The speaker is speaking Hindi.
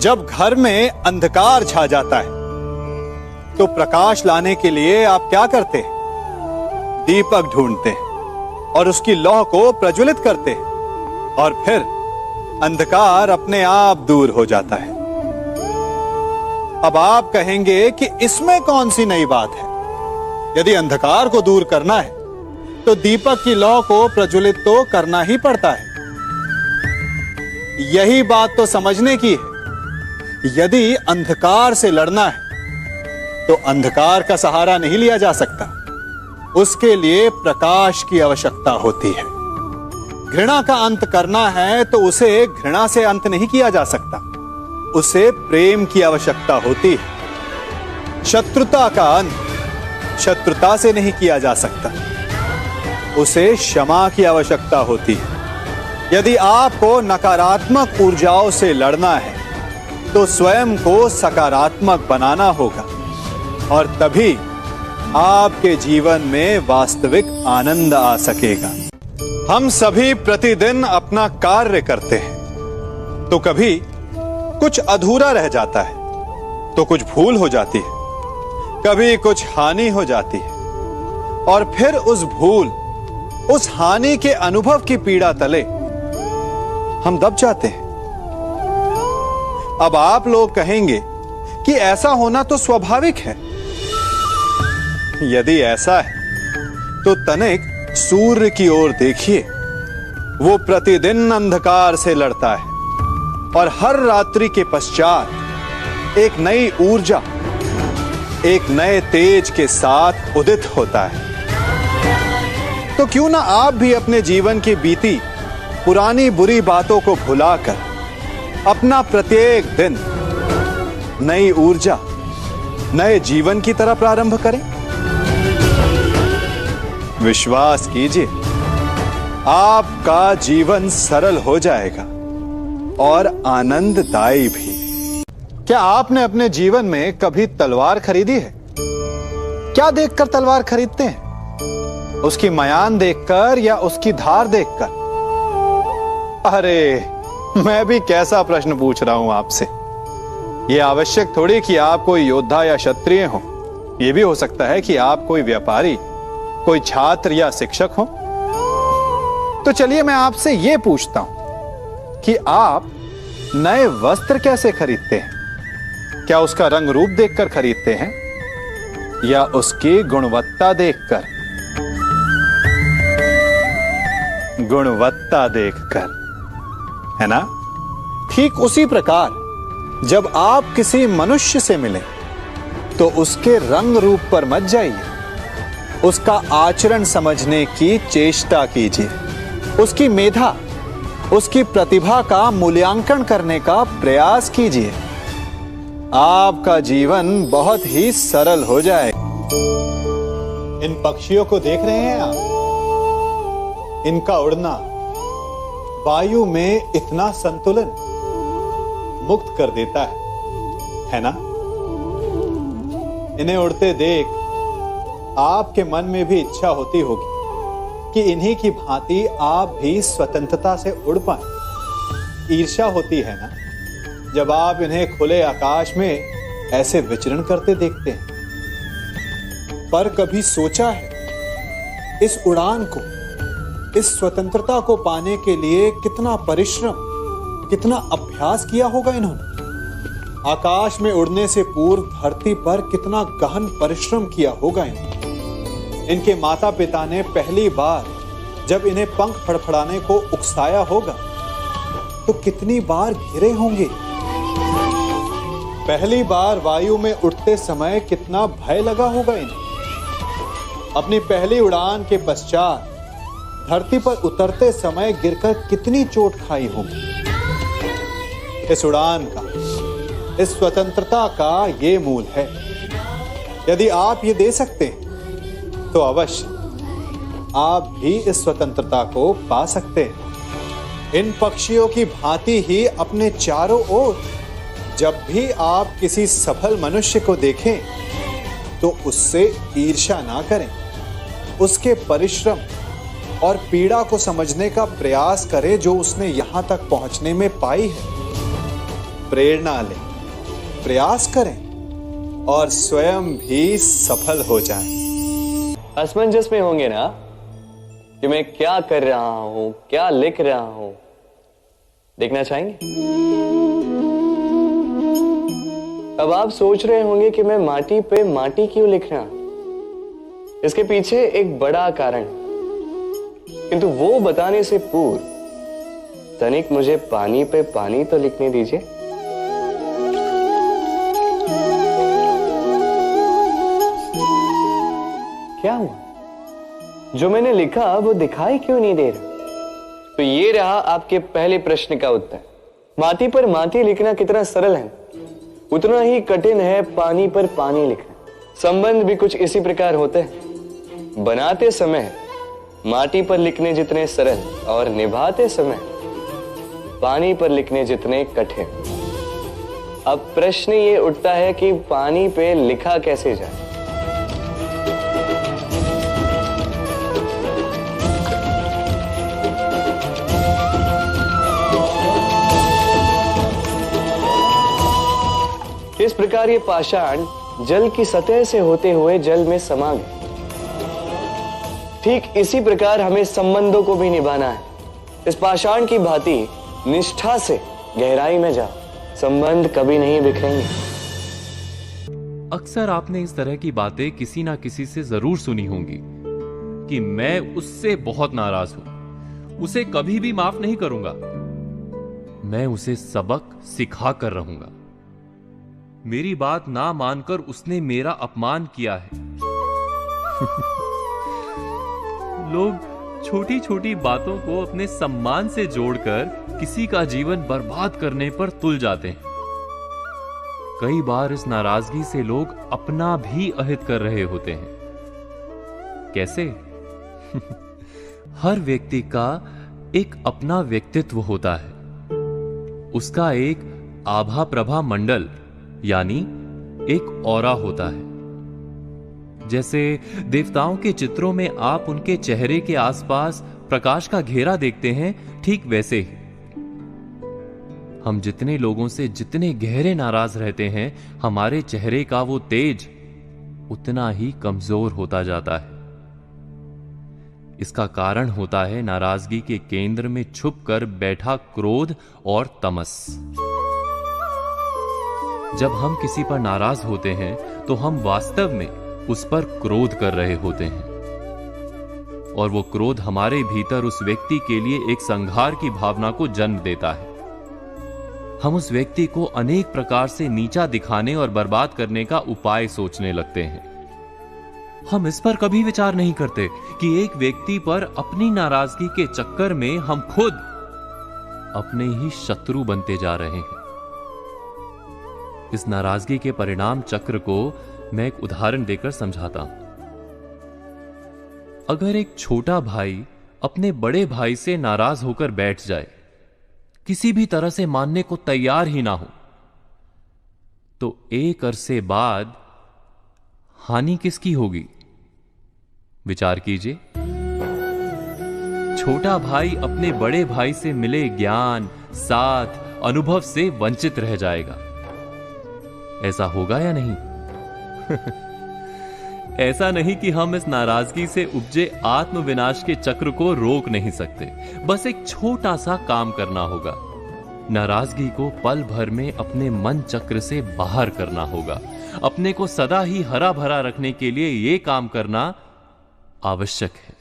जब घर में अंधकार छा जाता है तो प्रकाश लाने के लिए आप क्या करते हैं? दीपक ढूंढते हैं और उसकी लौ को प्रज्वलित करते हैं और फिर अंधकार अपने आप दूर हो जाता है। अब आप कहेंगे कि इसमें कौन सी नई बात है? यदि अंधकार को दूर करना है तो दीपक की लौ को प्रज्वलित तो करना ही पड़ता है। यही बात तो समझने की है। यदि अंधकार से लड़ना है तो अंधकार का सहारा नहीं लिया जा सकता, उसके लिए प्रकाश की आवश्यकता होती है। घृणा का अंत करना है तो उसे घृणा से अंत नहीं किया जा सकता, उसे प्रेम की आवश्यकता होती है। शत्रुता का अंत शत्रुता से नहीं किया जा सकता, उसे क्षमा की आवश्यकता होती है। यदि आपको नकारात्मक ऊर्जाओं से लड़ना है तो स्वयं को सकारात्मक बनाना होगा और तभी आपके जीवन में वास्तविक आनंद आ सकेगा। हम सभी प्रतिदिन अपना कार्य करते हैं तो कभी कुछ अधूरा रह जाता है, तो कुछ भूल हो जाती है, कभी कुछ हानि हो जाती है और फिर उस भूल, उस हानि के अनुभव की पीड़ा तले हम दब जाते हैं। अब आप लोग कहेंगे कि ऐसा होना तो स्वाभाविक है। यदि ऐसा है तो तनिक सूर्य की ओर देखिए, वो प्रतिदिन अंधकार से लड़ता है और हर रात्रि के पश्चात एक नई ऊर्जा, एक नए तेज के साथ उदित होता है। तो क्यों ना आप भी अपने जीवन की बीती पुरानी बुरी बातों को भुलाकर अपना प्रत्येक दिन नई ऊर्जा, नए जीवन की तरह प्रारंभ करें। विश्वास कीजिए, आपका जीवन सरल हो जाएगा और आनंददायी भी। क्या आपने अपने जीवन में कभी तलवार खरीदी है? क्या देखकर तलवार खरीदते हैं? उसकी मयान देखकर या उसकी धार देखकर? अरे, मैं भी कैसा प्रश्न पूछ रहा हूं आपसे। यह आवश्यक थोड़ी कि आप कोई योद्धा या क्षत्रिय हो, यह भी हो सकता है कि आप कोई व्यापारी, कोई छात्र या शिक्षक हो। तो चलिए मैं आपसे यह पूछता हूं कि आप नए वस्त्र कैसे खरीदते हैं? क्या उसका रंग रूप देखकर खरीदते हैं या उसकी गुणवत्ता देखकर? गुणवत्ता देखकर, है ना? ठीक उसी प्रकार जब आप किसी मनुष्य से मिले तो उसके रंग रूप पर मत जाइए, उसका आचरण समझने की चेष्टा कीजिए, उसकी मेधा, उसकी प्रतिभा का मूल्यांकन करने का प्रयास कीजिए। आपका जीवन बहुत ही सरल हो जाए। इन पक्षियों को देख रहे हैं आप? इनका उड़ना वायु में इतना संतुलन मुक्त कर देता है ना? इन्हें उड़ते देख आपके मन में भी इच्छा होती होगी कि इन्हीं की भांति आप भी स्वतंत्रता से उड़ पाए। ईर्ष्या होती है ना जब आप इन्हें खुले आकाश में ऐसे विचरण करते देखते हैं। पर कभी सोचा है इस उड़ान को, इस स्वतंत्रता को पाने के लिए कितना परिश्रम, कितना अभ्यास किया होगा इन्होंने? आकाश में उड़ने से पूर्व धरती पर कितना गहन परिश्रम किया होगा इन्होंने। इनके माता पिता ने पहली बार जब इन्हें पंख फड़फड़ाने को उकसाया होगा तो कितनी बार घिरे होंगे। पहली बार वायु में उड़ते समय कितना भय लगा होगा इन्हें। अपनी पहली उड़ान के पश्चात धरती पर उतरते समय गिरकर कितनी चोट खाई होगी। इस उड़ान का, इस स्वतंत्रता का ये मूल है। यदि आप ये दे सकते हैं तो अवश्य आप भी इस स्वतंत्रता को पा सकते हैं। इन पक्षियों की भांति ही अपने चारों ओर जब भी आप किसी सफल मनुष्य को देखें तो उससे ईर्ष्या ना करें, उसके परिश्रम और पीड़ा को समझने का प्रयास करें जो उसने यहां तक पहुंचने में पाई है। प्रेरणा लें, प्रयास करें और स्वयं भी सफल हो जाएं। असमंजस में होंगे ना कि मैं क्या कर रहा हूं, क्या लिख रहा हूं, देखना चाहेंगे? अब आप सोच रहे होंगे कि मैं माटी पे माटी क्यों लिख रहा हूं। इसके पीछे एक बड़ा कारण है, किंतु वो बताने से पूर्व तनिक मुझे पानी पे पानी तो लिखने दीजिए। क्या हुआ? जो मैंने लिखा वो दिखाई क्यों नहीं दे रहा? तो ये रहा आपके पहले प्रश्न का उत्तर। माटी पर माटी लिखना कितना सरल है, उतना ही कठिन है पानी पर पानी लिखना। संबंध भी कुछ इसी प्रकार होते हैं। बनाते समय माटी पर लिखने जितने सरल और निभाते समय पानी पर लिखने जितने कठिन। अब प्रश्न ये उठता है कि पानी पे लिखा कैसे जाए। इस प्रकार ये पाषाण जल की सतह से होते हुए जल में समा गए। ठीक इसी प्रकार हमें संबंधों को भी निभाना है। इस पाषाण की भांति निष्ठा से गहराई में जाओ, संबंध कभी नहीं बिखरेंगे। अक्सर आपने इस तरह की बातें किसी ना किसी से जरूर सुनी होंगी कि मैं उससे बहुत नाराज हूं, उसे कभी भी माफ नहीं करूंगा, मैं उसे सबक सिखा कर रहूंगा, मेरी बात ना मानकर उसने मेरा अपमान किया है। लोग छोटी छोटी बातों को अपने सम्मान से जोड़कर किसी का जीवन बर्बाद करने पर तुल जाते हैं। कई बार इस नाराजगी से लोग अपना भी अहित कर रहे होते हैं। कैसे? हर व्यक्ति का एक अपना व्यक्तित्व होता है, उसका एक आभा प्रभा मंडल यानी एक ऑरा होता है। जैसे देवताओं के चित्रों में आप उनके चेहरे के आसपास प्रकाश का घेरा देखते हैं, ठीक वैसे ही हम जितने लोगों से जितने गहरे नाराज रहते हैं, हमारे चेहरे का वो तेज उतना ही कमजोर होता जाता है। इसका कारण होता है नाराजगी के केंद्र में छुपकर बैठा क्रोध और तमस। जब हम किसी पर नाराज होते हैं तो हम वास्तव में उस पर क्रोध कर रहे होते हैं, और वो क्रोध हमारे भीतर उस व्यक्ति के लिए एक संघार की भावना को जन्म देता है। हम उस व्यक्ति को अनेक प्रकार से नीचा दिखाने और बर्बाद करने का उपाय सोचने लगते हैं। हम इस पर कभी विचार नहीं करते कि एक व्यक्ति पर अपनी नाराजगी के चक्कर में हम खुद अपने ही शत्रु बनते जा रहे हैं। इस नाराजगी के परिणाम चक्र को मैं एक उदाहरण देकर समझाता हूं। अगर एक छोटा भाई अपने बड़े भाई से नाराज होकर बैठ जाए, किसी भी तरह से मानने को तैयार ही ना हो, तो एक अरसे बाद हानि किसकी होगी? विचार कीजिए। छोटा भाई अपने बड़े भाई से मिले ज्ञान, साथ, अनुभव से वंचित रह जाएगा। ऐसा होगा या नहीं? ऐसा नहीं कि हम इस नाराजगी से उपजे आत्मविनाश के चक्र को रोक नहीं सकते, बस एक छोटा सा काम करना होगा। नाराजगी को पल भर में अपने मन चक्र से बाहर करना होगा। अपने को सदा ही हरा भरा रखने के लिए यह काम करना आवश्यक है।